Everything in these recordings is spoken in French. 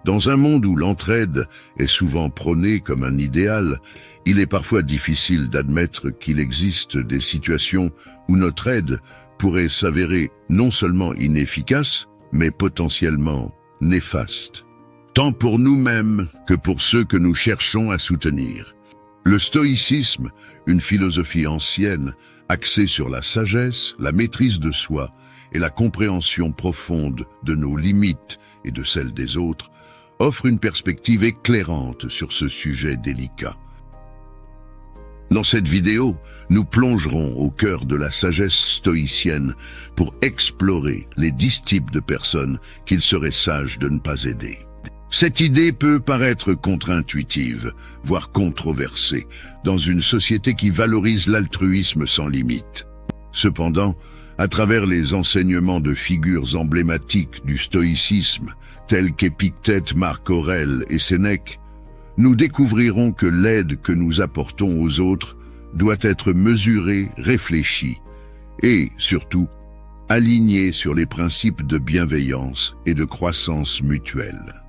Dans un monde où l'entraide est souvent prônée comme un idéal, il est parfois difficile d'admettre qu'il existe des situations où notre aide pourrait s'avérer non seulement inefficace, mais potentiellement néfaste, tant pour nous-mêmes que pour ceux que nous cherchons à soutenir. Le stoïcisme, une philosophie ancienne, axée sur la sagesse, la maîtrise de soi et la compréhension profonde de nos limites et de celles des autres, offre une perspective éclairante sur ce sujet délicat. Dans cette vidéo, nous plongerons au cœur de la sagesse stoïcienne pour explorer les 10 types de personnes qu'il serait sage de ne pas aider. Cette idée peut paraître contre-intuitive, voire controversée, dans une société qui valorise l'altruisme sans limite. Cependant, à travers les enseignements de figures emblématiques du stoïcisme, telles qu'Épictète, Marc Aurèle et Sénèque, nous découvrirons que l'aide que nous apportons aux autres doit être mesurée, réfléchie et, surtout, alignée sur les principes de bienveillance et de croissance mutuelle.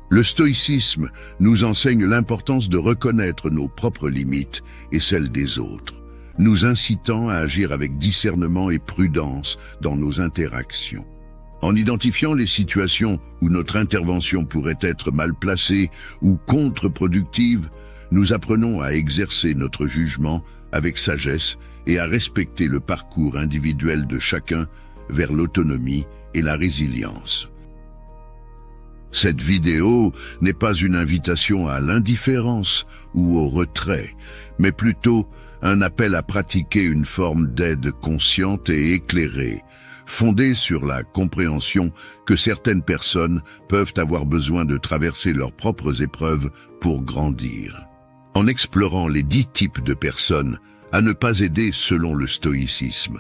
Le stoïcisme nous enseigne l'importance de reconnaître nos propres limites et celles des autres, nous incitant à agir avec discernement et prudence dans nos interactions. En identifiant les situations où notre intervention pourrait être mal placée ou contre-productive, nous apprenons à exercer notre jugement avec sagesse et à respecter le parcours individuel de chacun vers l'autonomie et la résilience. Cette vidéo n'est pas une invitation à l'indifférence ou au retrait, mais plutôt un appel à pratiquer une forme d'aide consciente et éclairée, fondée sur la compréhension que certaines personnes peuvent avoir besoin de traverser leurs propres épreuves pour grandir. En explorant les 10 types de personnes à ne pas aider selon le stoïcisme,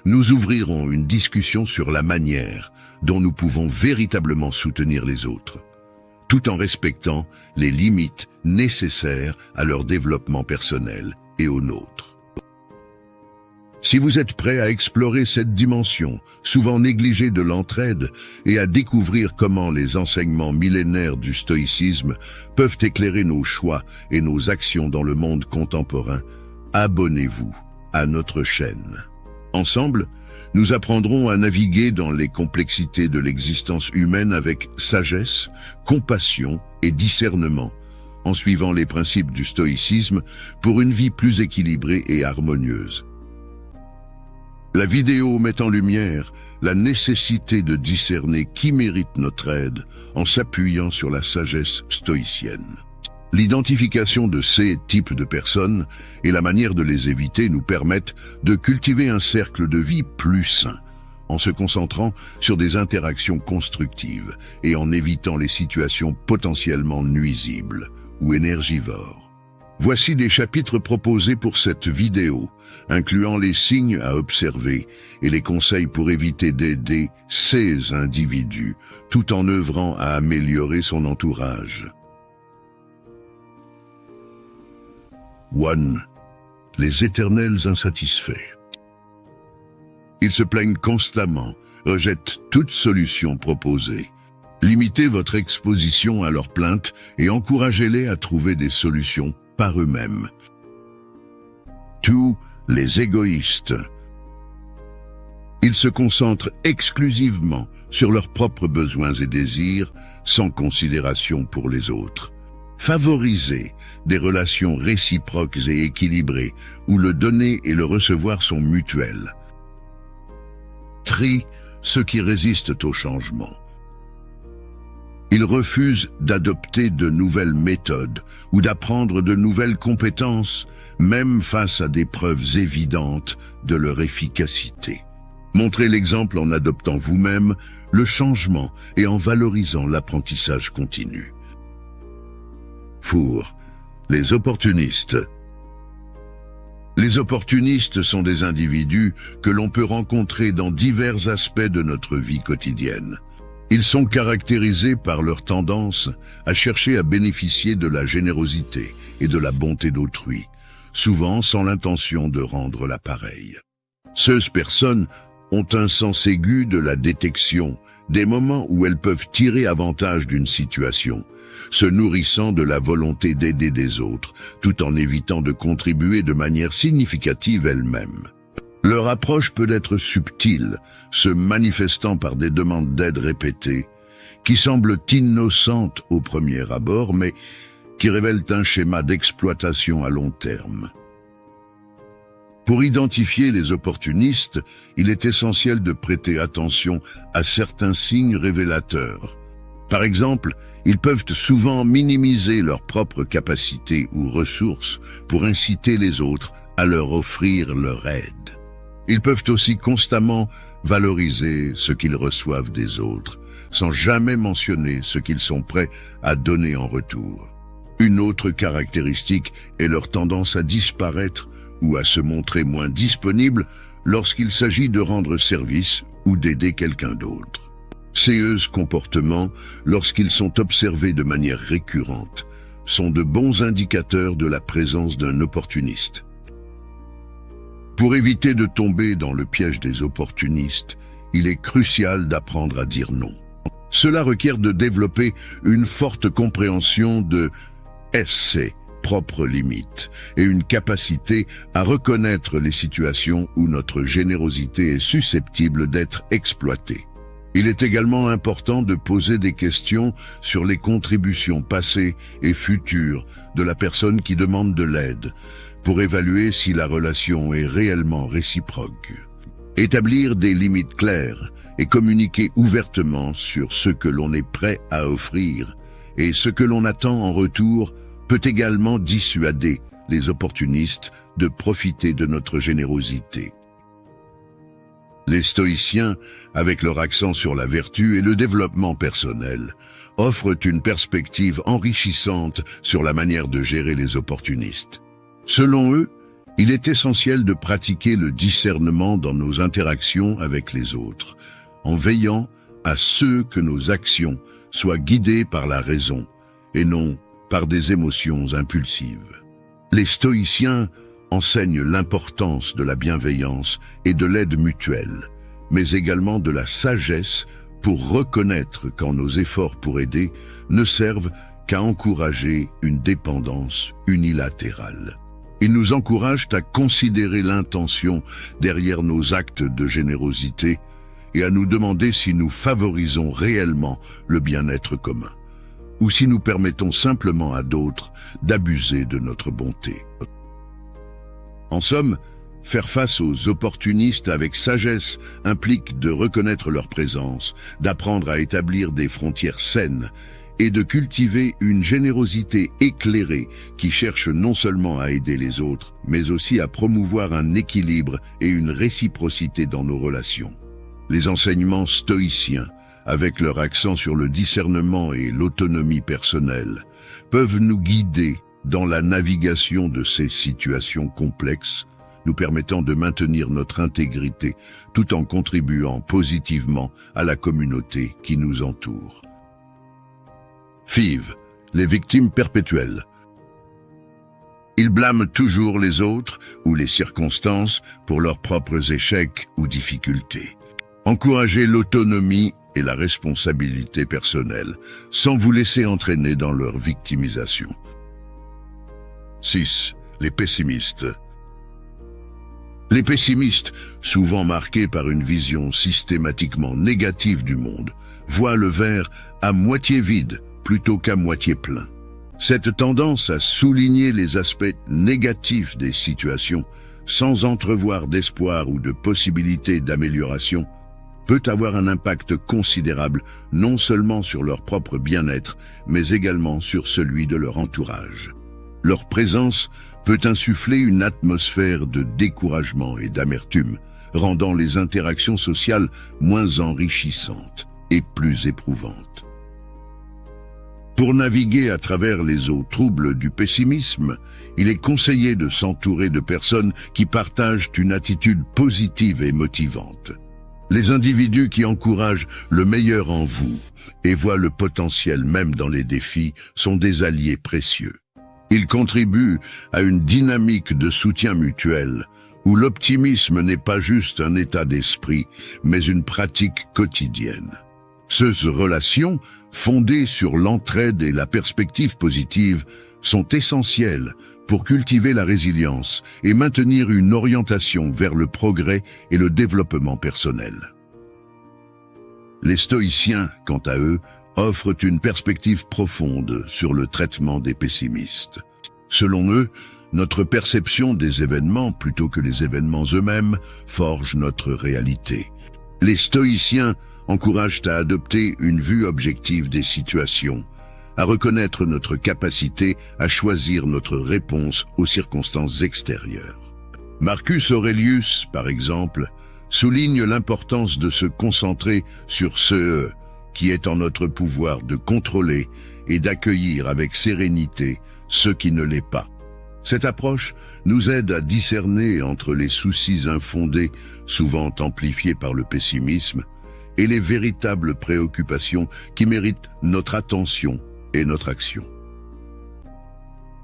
nous ouvrirons une discussion sur la manière dont nous pouvons véritablement soutenir les autres, tout en respectant les limites nécessaires à leur développement personnel et au nôtre. Si vous êtes prêt à explorer cette dimension, souvent négligée de l'entraide, et à découvrir comment les enseignements millénaires du stoïcisme peuvent éclairer nos choix et nos actions dans le monde contemporain, abonnez-vous à notre chaîne. Ensemble, nous apprendrons à naviguer dans les complexités de l'existence humaine avec sagesse, compassion et discernement, en suivant les principes du stoïcisme pour une vie plus équilibrée et harmonieuse. La vidéo met en lumière la nécessité de discerner qui mérite notre aide en s'appuyant sur la sagesse stoïcienne. L'identification de ces types de personnes et la manière de les éviter nous permettent de cultiver un cercle de vie plus sain, en se concentrant sur des interactions constructives et en évitant les situations potentiellement nuisibles ou énergivores. Voici des chapitres proposés pour cette vidéo, incluant les signes à observer et les conseils pour éviter d'aider ces individus, tout en œuvrant à améliorer son entourage. 1. Les éternels insatisfaits. Ils se plaignent constamment, rejettent toute solution proposée. Limitez votre exposition à leurs plaintes et encouragez-les à trouver des solutions par eux-mêmes. 2. Les égoïstes. Ils se concentrent exclusivement sur leurs propres besoins et désirs, sans considération pour les autres. Favorisez des relations réciproques et équilibrées, où le donner et le recevoir sont mutuels. 3. Ceux qui résistent au changement. Ils refusent d'adopter de nouvelles méthodes ou d'apprendre de nouvelles compétences, même face à des preuves évidentes de leur efficacité. Montrez l'exemple en adoptant vous-même le changement et en valorisant l'apprentissage continu. 4. Les opportunistes. Les opportunistes sont des individus que l'on peut rencontrer dans divers aspects de notre vie quotidienne. Ils sont caractérisés par leur tendance à chercher à bénéficier de la générosité et de la bonté d'autrui, souvent sans l'intention de rendre l'appareil. Ces personnes ont un sens aigu de la détection des moments où elles peuvent tirer avantage d'une situation, se nourrissant de la volonté d'aider des autres, tout en évitant de contribuer de manière significative elles-mêmes. Leur approche peut être subtile, se manifestant par des demandes d'aide répétées, qui semblent innocentes au premier abord, mais qui révèlent un schéma d'exploitation à long terme. Pour identifier les opportunistes, il est essentiel de prêter attention à certains signes révélateurs. Par exemple, ils peuvent souvent minimiser leurs propres capacités ou ressources pour inciter les autres à leur offrir leur aide. Ils peuvent aussi constamment valoriser ce qu'ils reçoivent des autres, sans jamais mentionner ce qu'ils sont prêts à donner en retour. Une autre caractéristique est leur tendance à disparaître ou à se montrer moins disponibles lorsqu'il s'agit de rendre service ou d'aider quelqu'un d'autre. Ces comportements, lorsqu'ils sont observés de manière récurrente, sont de bons indicateurs de la présence d'un opportuniste. Pour éviter de tomber dans le piège des opportunistes, il est crucial d'apprendre à dire non. Cela requiert de développer une forte compréhension de ses propres limites et une capacité à reconnaître les situations où notre générosité est susceptible d'être exploitée. Il est également important de poser des questions sur les contributions passées et futures de la personne qui demande de l'aide, pour évaluer si la relation est réellement réciproque. Établir des limites claires et communiquer ouvertement sur ce que l'on est prêt à offrir et ce que l'on attend en retour peut également dissuader les opportunistes de profiter de notre générosité. Les stoïciens, avec leur accent sur la vertu et le développement personnel, offrent une perspective enrichissante sur la manière de gérer les opportunistes. Selon eux, il est essentiel de pratiquer le discernement dans nos interactions avec les autres, en veillant à ce que nos actions soient guidées par la raison et non par des émotions impulsives. Les stoïciens enseignent l'importance de la bienveillance et de l'aide mutuelle, mais également de la sagesse pour reconnaître quand nos efforts pour aider ne servent qu'à encourager une dépendance unilatérale. Ils nous encouragent à considérer l'intention derrière nos actes de générosité et à nous demander si nous favorisons réellement le bien-être commun, ou si nous permettons simplement à d'autres d'abuser de notre bonté. En somme, faire face aux opportunistes avec sagesse implique de reconnaître leur présence, d'apprendre à établir des frontières saines et de cultiver une générosité éclairée qui cherche non seulement à aider les autres, mais aussi à promouvoir un équilibre et une réciprocité dans nos relations. Les enseignements stoïciens, avec leur accent sur le discernement et l'autonomie personnelle, peuvent nous guider dans la navigation de ces situations complexes, nous permettant de maintenir notre intégrité tout en contribuant positivement à la communauté qui nous entoure. FIV, les victimes perpétuelles. Ils blâment toujours les autres ou les circonstances pour leurs propres échecs ou difficultés. Encouragez l'autonomie et la responsabilité personnelle, sans vous laisser entraîner dans leur victimisation. 6. Les pessimistes. Les pessimistes, souvent marqués par une vision systématiquement négative du monde, voient le verre à moitié vide plutôt qu'à moitié plein. Cette tendance à souligner les aspects négatifs des situations, sans entrevoir d'espoir ou de possibilité d'amélioration, peut avoir un impact considérable non seulement sur leur propre bien-être, mais également sur celui de leur entourage. Leur présence peut insuffler une atmosphère de découragement et d'amertume, rendant les interactions sociales moins enrichissantes et plus éprouvantes. Pour naviguer à travers les eaux troubles du pessimisme, il est conseillé de s'entourer de personnes qui partagent une attitude positive et motivante. Les individus qui encouragent le meilleur en vous et voient le potentiel même dans les défis sont des alliés précieux. Ils contribuent à une dynamique de soutien mutuel où l'optimisme n'est pas juste un état d'esprit, mais une pratique quotidienne. Ces relations, fondées sur l'entraide et la perspective positive, sont essentielles pour cultiver la résilience et maintenir une orientation vers le progrès et le développement personnel. Les stoïciens, quant à eux, offrent une perspective profonde sur le traitement des pessimistes. Selon eux, notre perception des événements plutôt que les événements eux-mêmes forge notre réalité. Les stoïciens encouragent à adopter une vue objective des situations, à reconnaître notre capacité à choisir notre réponse aux circonstances extérieures. Marcus Aurelius, par exemple, souligne l'importance de se concentrer sur ce qui est en notre pouvoir de contrôler et d'accueillir avec sérénité ce qui ne l'est pas. Cette approche nous aide à discerner entre les soucis infondés, souvent amplifiés par le pessimisme, et les véritables préoccupations qui méritent notre attention et notre action.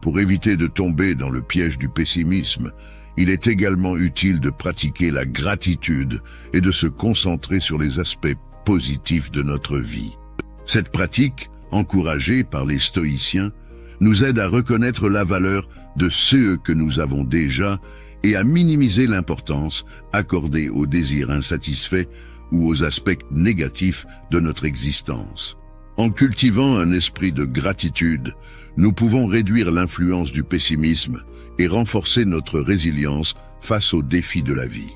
Pour éviter de tomber dans le piège du pessimisme, il est également utile de pratiquer la gratitude et de se concentrer sur les aspects positifs de notre vie. Cette pratique, encouragée par les stoïciens, nous aide à reconnaître la valeur de ce que nous avons déjà et à minimiser l'importance accordée aux désirs insatisfaits ou aux aspects négatifs de notre existence. En cultivant un esprit de gratitude, nous pouvons réduire l'influence du pessimisme et renforcer notre résilience face aux défis de la vie.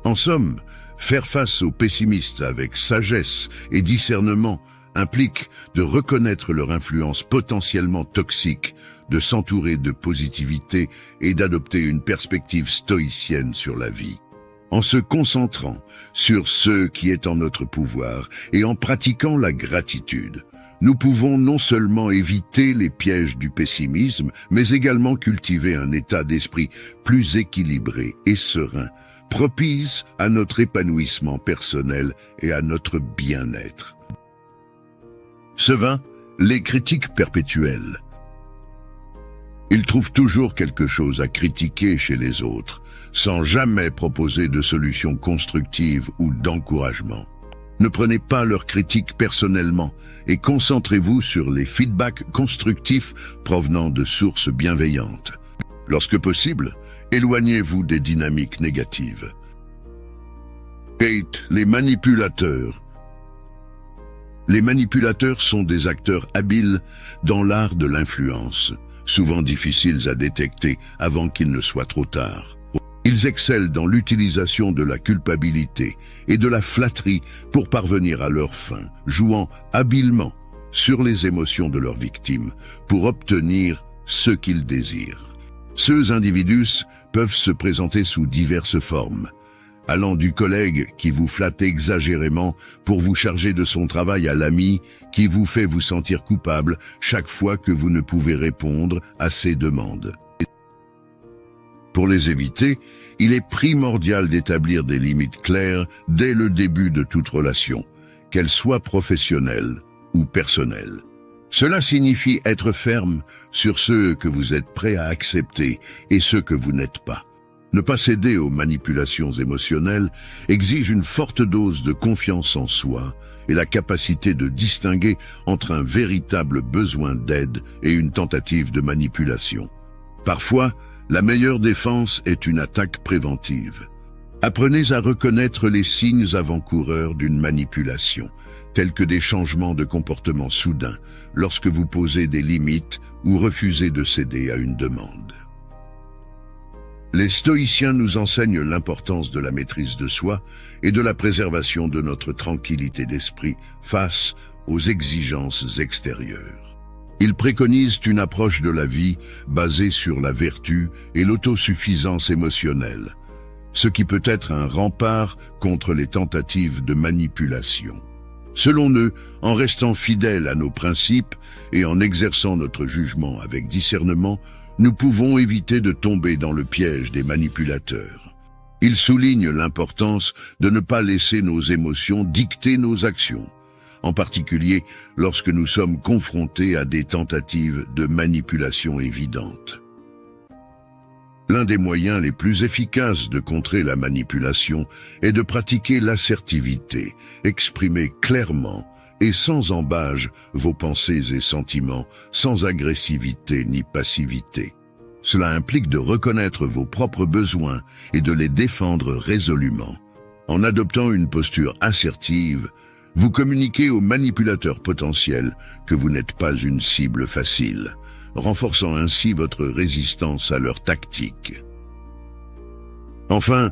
En somme, faire face aux pessimistes avec sagesse et discernement implique de reconnaître leur influence potentiellement toxique, de s'entourer de positivité et d'adopter une perspective stoïcienne sur la vie. En se concentrant sur ce qui est en notre pouvoir et en pratiquant la gratitude, nous pouvons non seulement éviter les pièges du pessimisme, mais également cultiver un état d'esprit plus équilibré et serein, propice à notre épanouissement personnel et à notre bien-être. Ce vain, les critiques perpétuelles. Ils trouvent toujours quelque chose à critiquer chez les autres, sans jamais proposer de solutions constructives ou d'encouragement. Ne prenez pas leurs critiques personnellement et concentrez-vous sur les feedbacks constructifs provenant de sources bienveillantes. Lorsque possible, éloignez-vous des dynamiques négatives. Hate, les manipulateurs. Les manipulateurs sont des acteurs habiles dans l'art de l'influence, souvent difficiles à détecter avant qu'il ne soit trop tard. Ils excellent dans l'utilisation de la culpabilité et de la flatterie pour parvenir à leurs fins, jouant habilement sur les émotions de leurs victimes pour obtenir ce qu'ils désirent. Ces individus peuvent se présenter sous diverses formes, allant du collègue qui vous flatte exagérément pour vous charger de son travail à l'ami qui vous fait vous sentir coupable chaque fois que vous ne pouvez répondre à ses demandes. Pour les éviter, il est primordial d'établir des limites claires dès le début de toute relation, qu'elle soit professionnelle ou personnelle. Cela signifie être ferme sur ce que vous êtes prêt à accepter et ce que vous n'êtes pas. Ne pas céder aux manipulations émotionnelles exige une forte dose de confiance en soi et la capacité de distinguer entre un véritable besoin d'aide et une tentative de manipulation. Parfois, la meilleure défense est une attaque préventive. Apprenez à reconnaître les signes avant-coureurs d'une manipulation, tels que des changements de comportement soudains, lorsque vous posez des limites ou refusez de céder à une demande. Les stoïciens nous enseignent l'importance de la maîtrise de soi et de la préservation de notre tranquillité d'esprit face aux exigences extérieures. Ils préconisent une approche de la vie basée sur la vertu et l'autosuffisance émotionnelle, ce qui peut être un rempart contre les tentatives de manipulation. Selon eux, en restant fidèles à nos principes et en exerçant notre jugement avec discernement, nous pouvons éviter de tomber dans le piège des manipulateurs. Ils soulignent l'importance de ne pas laisser nos émotions dicter nos actions, en particulier lorsque nous sommes confrontés à des tentatives de manipulation évidentes. L'un des moyens les plus efficaces de contrer la manipulation est de pratiquer l'assertivité, exprimer clairement et sans embâge vos pensées et sentiments, sans agressivité ni passivité. Cela implique de reconnaître vos propres besoins et de les défendre résolument. En adoptant une posture assertive, vous communiquez aux manipulateurs potentiels que vous n'êtes pas une cible facile, renforçant ainsi votre résistance à leurs tactiques. Enfin,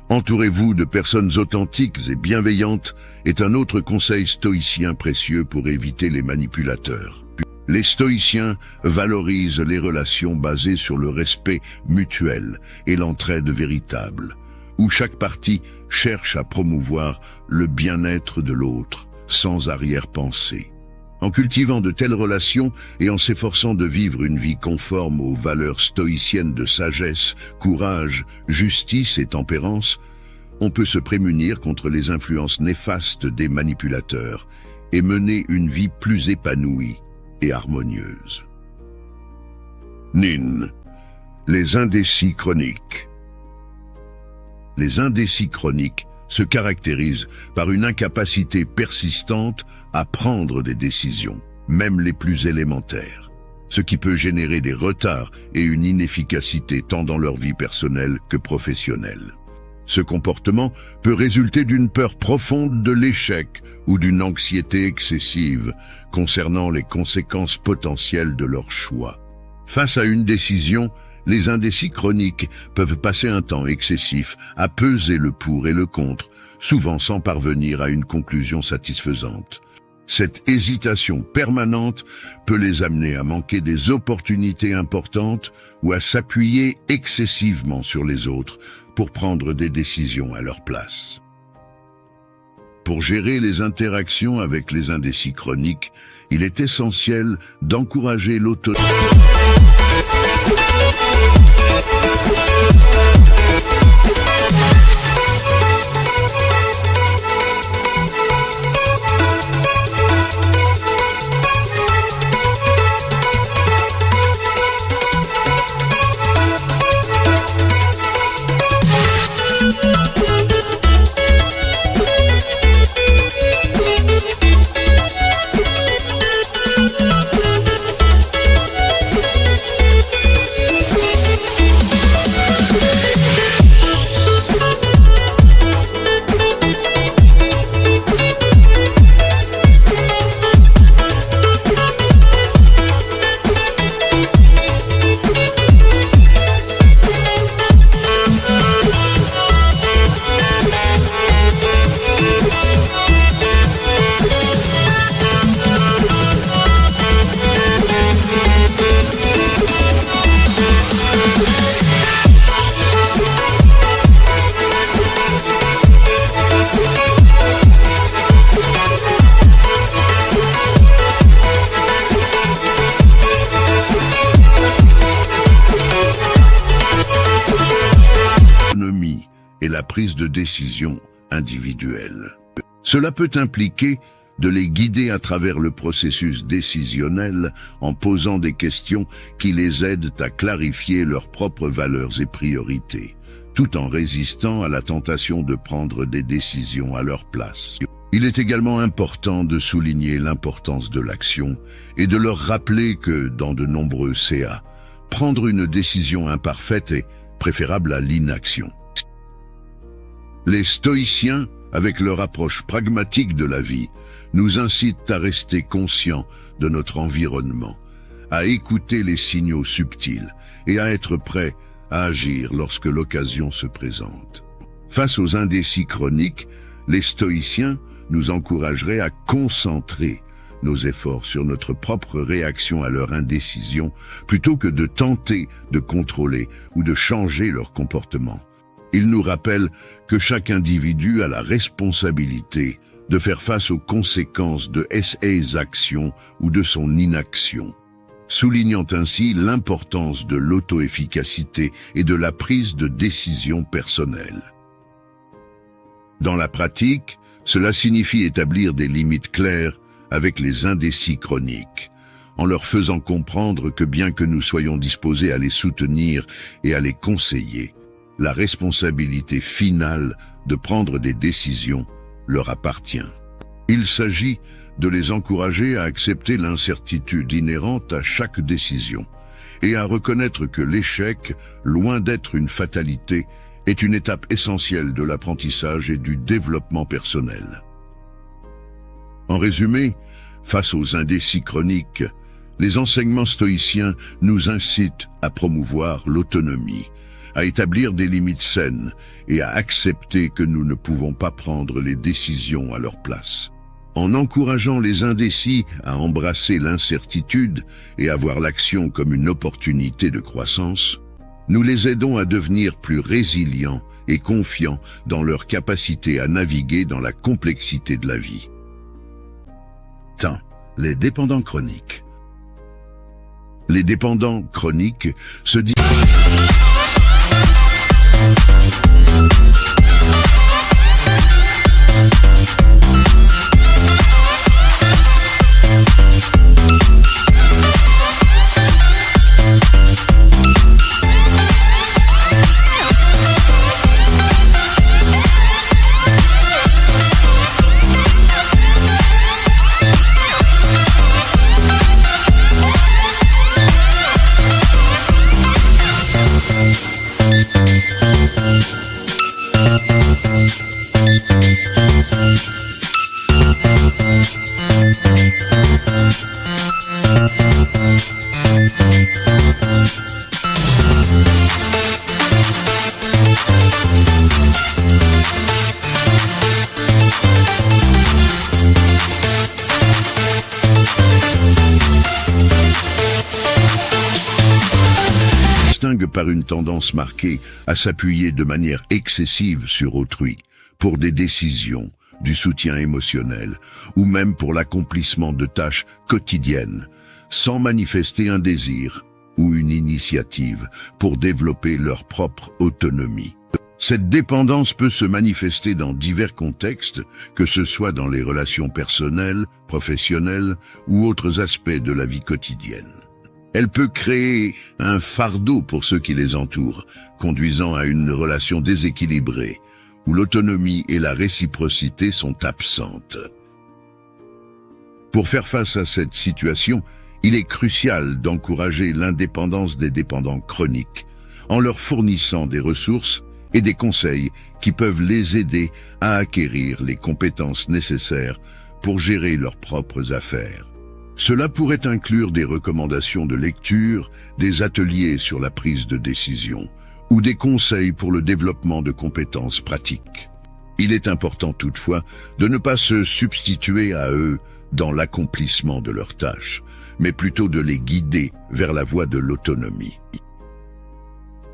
entourez-vous de personnes authentiques et bienveillantes est un autre conseil stoïcien précieux pour éviter les manipulateurs. Les stoïciens valorisent les relations basées sur le respect mutuel et l'entraide véritable, où chaque partie cherche à promouvoir le bien-être de l'autre, sans arrière-pensée. En cultivant de telles relations et en s'efforçant de vivre une vie conforme aux valeurs stoïciennes de sagesse, courage, justice et tempérance, on peut se prémunir contre les influences néfastes des manipulateurs et mener une vie plus épanouie et harmonieuse. Nin. Les indécis chroniques. Les indécis chroniques se caractérisent par une incapacité persistante à prendre des décisions, même les plus élémentaires, ce qui peut générer des retards et une inefficacité tant dans leur vie personnelle que professionnelle. Ce comportement peut résulter d'une peur profonde de l'échec ou d'une anxiété excessive concernant les conséquences potentielles de leur choix. Face à une décision, les indécis chroniques peuvent passer un temps excessif à peser le pour et le contre, souvent sans parvenir à une conclusion satisfaisante. Cette hésitation permanente peut les amener à manquer des opportunités importantes ou à s'appuyer excessivement sur les autres pour prendre des décisions à leur place. Pour gérer les interactions avec les indécis chroniques, il est essentiel d'encourager l'autonomie. Et la prise de décision individuelle. Cela peut impliquer de les guider à travers le processus décisionnel en posant des questions qui les aident à clarifier leurs propres valeurs et priorités, tout en résistant à la tentation de prendre des décisions à leur place. Il est également important de souligner l'importance de l'action et de leur rappeler que, dans de nombreux CA, prendre une décision imparfaite est préférable à l'inaction. Les stoïciens, avec leur approche pragmatique de la vie, nous incitent à rester conscients de notre environnement, à écouter les signaux subtils et à être prêts à agir lorsque l'occasion se présente. Face aux indécis chroniques, les stoïciens nous encourageraient à concentrer nos efforts sur notre propre réaction à leur indécision plutôt que de tenter de contrôler ou de changer leur comportement. Ils nous rappellent que chaque individu a la responsabilité de faire face aux conséquences de ses actions ou de son inaction, soulignant ainsi l'importance de l'auto-efficacité et de la prise de décision personnelle. Dans la pratique, cela signifie établir des limites claires avec les indécis chroniques, en leur faisant comprendre que bien que nous soyons disposés à les soutenir et à les conseiller, la responsabilité finale de prendre des décisions leur appartient. Il s'agit de les encourager à accepter l'incertitude inhérente à chaque décision et à reconnaître que l'échec, loin d'être une fatalité, est une étape essentielle de l'apprentissage et du développement personnel. En résumé, face aux indécis chroniques, les enseignements stoïciens nous incitent à promouvoir l'autonomie, à établir des limites saines et à accepter que nous ne pouvons pas prendre les décisions à leur place. En encourageant les indécis à embrasser l'incertitude et à voir l'action comme une opportunité de croissance, nous les aidons à devenir plus résilients et confiants dans leur capacité à naviguer dans la complexité de la vie. Les dépendants chroniques. Les dépendants chroniques se disent par une tendance marquée à s'appuyer de manière excessive sur autrui, pour des décisions, du soutien émotionnel, ou même pour l'accomplissement de tâches quotidiennes, sans manifester un désir ou une initiative pour développer leur propre autonomie. Cette dépendance peut se manifester dans divers contextes, que ce soit dans les relations personnelles, professionnelles ou autres aspects de la vie quotidienne. Elle peut créer un fardeau pour ceux qui les entourent, conduisant à une relation déséquilibrée, où l'autonomie et la réciprocité sont absentes. Pour faire face à cette situation, il est crucial d'encourager l'indépendance des dépendants chroniques, en leur fournissant des ressources et des conseils qui peuvent les aider à acquérir les compétences nécessaires pour gérer leurs propres affaires. Cela pourrait inclure des recommandations de lecture, des ateliers sur la prise de décision ou des conseils pour le développement de compétences pratiques. Il est important toutefois de ne pas se substituer à eux dans l'accomplissement de leurs tâches, mais plutôt de les guider vers la voie de l'autonomie.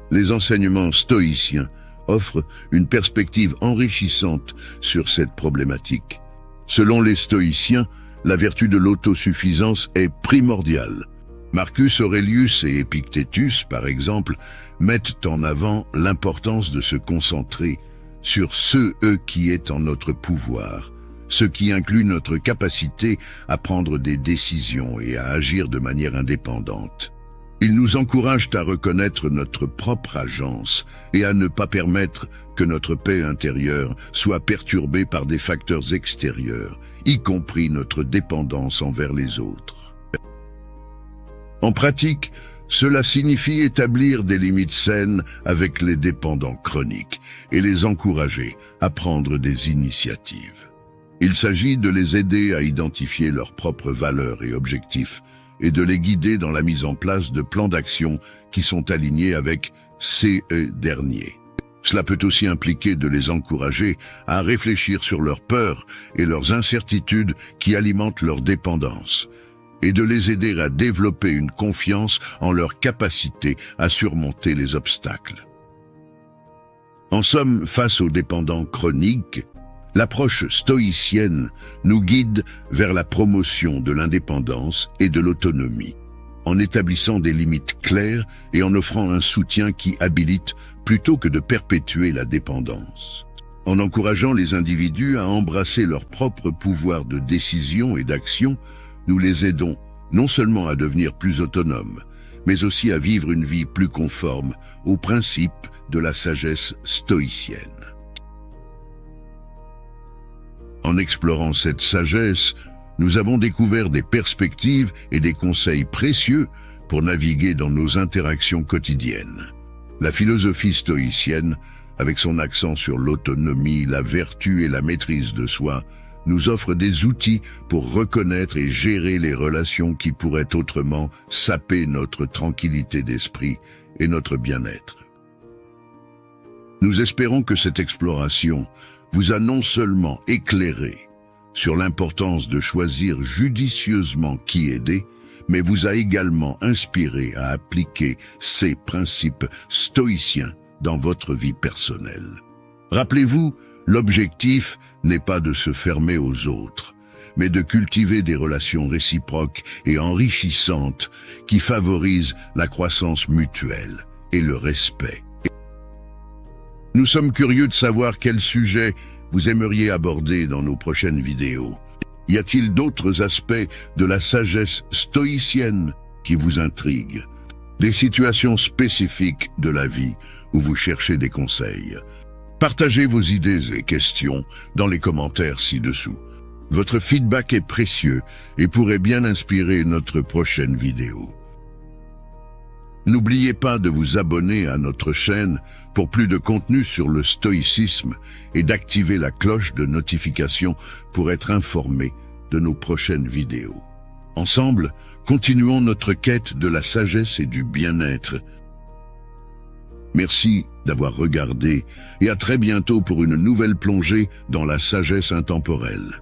Les enseignements stoïciens offrent une perspective enrichissante sur cette problématique. Selon les stoïciens, la vertu de l'autosuffisance est primordiale. Marcus Aurelius et Épictétus, par exemple, mettent en avant l'importance de se concentrer sur ce qui est en notre pouvoir, ce qui inclut notre capacité à prendre des décisions et à agir de manière indépendante. Ils nous encouragent à reconnaître notre propre agence et à ne pas permettre que notre paix intérieure soit perturbée par des facteurs extérieurs, y compris notre dépendance envers les autres. En pratique, cela signifie établir des limites saines avec les dépendants chroniques et les encourager à prendre des initiatives. Il s'agit de les aider à identifier leurs propres valeurs et objectifs et de les guider dans la mise en place de plans d'action qui sont alignés avec ces derniers. Cela peut aussi impliquer de les encourager à réfléchir sur leurs peurs et leurs incertitudes qui alimentent leur dépendance, et de les aider à développer une confiance en leur capacité à surmonter les obstacles. En somme, face aux dépendants chroniques, l'approche stoïcienne nous guide vers la promotion de l'indépendance et de l'autonomie, en établissant des limites claires et en offrant un soutien qui habilite plutôt que de perpétuer la dépendance. En encourageant les individus à embrasser leur propre pouvoir de décision et d'action, nous les aidons non seulement à devenir plus autonome, mais aussi à vivre une vie plus conforme aux principes de la sagesse stoïcienne. En explorant cette sagesse, nous avons découvert des perspectives et des conseils précieux pour naviguer dans nos interactions quotidiennes. La philosophie stoïcienne, avec son accent sur l'autonomie, la vertu et la maîtrise de soi, nous offre des outils pour reconnaître et gérer les relations qui pourraient autrement saper notre tranquillité d'esprit et notre bien-être. Nous espérons que cette exploration vous a non seulement éclairé sur l'importance de choisir judicieusement qui aider, mais vous a également inspiré à appliquer ces principes stoïciens dans votre vie personnelle. Rappelez-vous, l'objectif n'est pas de se fermer aux autres, mais de cultiver des relations réciproques et enrichissantes qui favorisent la croissance mutuelle et le respect. Nous sommes curieux de savoir quel sujet vous aimeriez aborder dans nos prochaines vidéos. Y a-t-il d'autres aspects de la sagesse stoïcienne qui vous intriguent? Des situations spécifiques de la vie où vous cherchez des conseils? Partagez vos idées et questions dans les commentaires ci-dessous. Votre feedback est précieux et pourrait bien inspirer notre prochaine vidéo. N'oubliez pas de vous abonner à notre chaîne pour plus de contenu sur le stoïcisme et d'activer la cloche de notification pour être informé de nos prochaines vidéos. Ensemble, continuons notre quête de la sagesse et du bien-être. Merci d'avoir regardé et à très bientôt pour une nouvelle plongée dans la sagesse intemporelle.